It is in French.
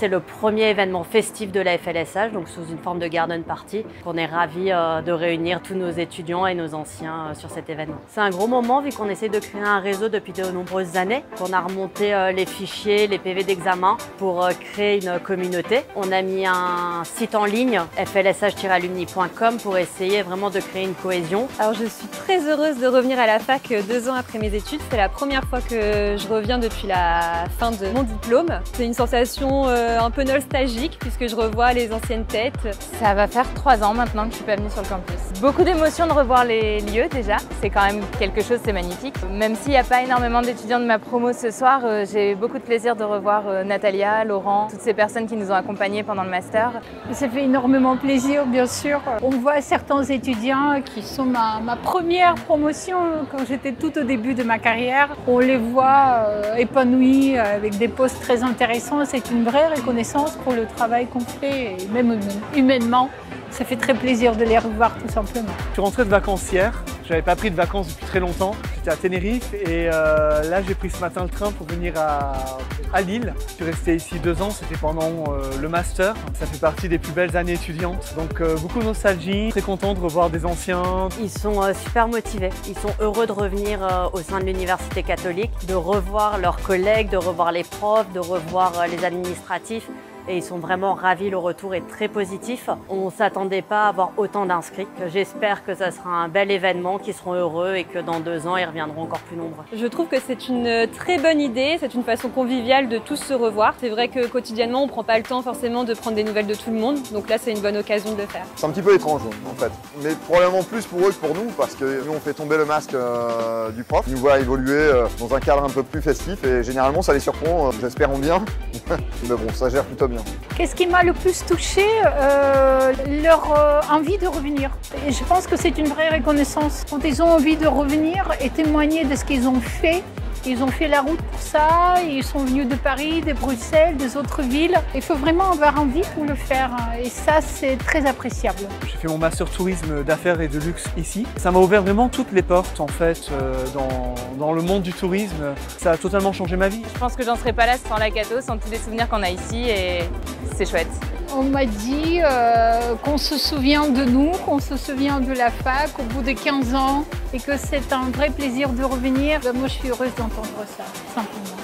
C'est le premier événement festif de la FLSH, donc sous une forme de garden party. On est ravis de réunir tous nos étudiants et nos anciens sur cet événement. C'est un gros moment vu qu'on essaie de créer un réseau depuis de nombreuses années, qu'on a remonté les fichiers, les PV d'examen pour créer une communauté. On a mis un site en ligne, flsh-alumni.com, pour essayer vraiment de créer une cohésion. Alors je suis très heureuse de revenir à la fac 2 ans après mes études. C'est la première fois que je reviens depuis la fin de mon diplôme. C'est une sensation un peu nostalgique puisque je revois les anciennes têtes. Ça va faire 3 ans maintenant que je suis pas venue sur le campus. Beaucoup d'émotions de revoir les lieux déjà. C'est quand même quelque chose, c'est magnifique. Même s'il n'y a pas énormément d'étudiants de ma promo ce soir, j'ai beaucoup de plaisir de revoir Natalia, Laurent, toutes ces personnes qui nous ont accompagnés pendant le master. Ça fait énormément plaisir, bien sûr. On voit certains étudiants qui sont ma première promotion quand j'étais tout au début de ma carrière. On les voit épanouis avec des postes très intéressants. C'est une vraie reconnaissance pour le travail qu'on fait, et même humainement. Ça fait très plaisir de les revoir tout simplement. Je suis rentré de vacances hier. Je n'avais pas pris de vacances depuis très longtemps. J'étais à Tenerife et là j'ai pris ce matin le train pour venir à Lille. Je suis resté ici 2 ans, c'était pendant le master. Ça fait partie des plus belles années étudiantes. Donc beaucoup de nostalgie, très content de revoir des anciens. Ils sont super motivés, ils sont heureux de revenir au sein de l'université catholique, de revoir leurs collègues, de revoir les profs, de revoir les administratifs. Et ils sont vraiment ravis, le retour est très positif. On ne s'attendait pas à avoir autant d'inscrits. J'espère que ça sera un bel événement, qu'ils seront heureux et que dans 2 ans, ils reviendront encore plus nombreux. Je trouve que c'est une très bonne idée, c'est une façon conviviale de tous se revoir. C'est vrai que quotidiennement, on ne prend pas le temps forcément de prendre des nouvelles de tout le monde. Donc là, c'est une bonne occasion de le faire. C'est un petit peu étrange en fait, mais probablement plus pour eux que pour nous parce que nous on fait tomber le masque du prof. Ils nous voient évoluer dans un cadre un peu plus festif et généralement ça les surprend, j'espère en bien. Mais bon, ça gère plutôt bien. Qu'est-ce qui m'a le plus touché? Leur envie de revenir. Et je pense que c'est une vraie reconnaissance. Quand ils ont envie de revenir et témoigner de ce qu'ils ont fait, ils ont fait la route pour ça, ils sont venus de Paris, de Bruxelles, des autres villes. Il faut vraiment avoir envie pour le faire et ça c'est très appréciable. J'ai fait mon master tourisme d'affaires et de luxe ici. Ça m'a ouvert vraiment toutes les portes en fait dans le monde du tourisme. Ça a totalement changé ma vie. Je pense que j'en serais pas là sans la Cato, sans tous les souvenirs qu'on a ici et c'est chouette. On m'a dit qu'on se souvient de nous, qu'on se souvient de la fac au bout de 15 ans et que c'est un vrai plaisir de revenir. Moi je suis heureuse d'entendre ça, simplement.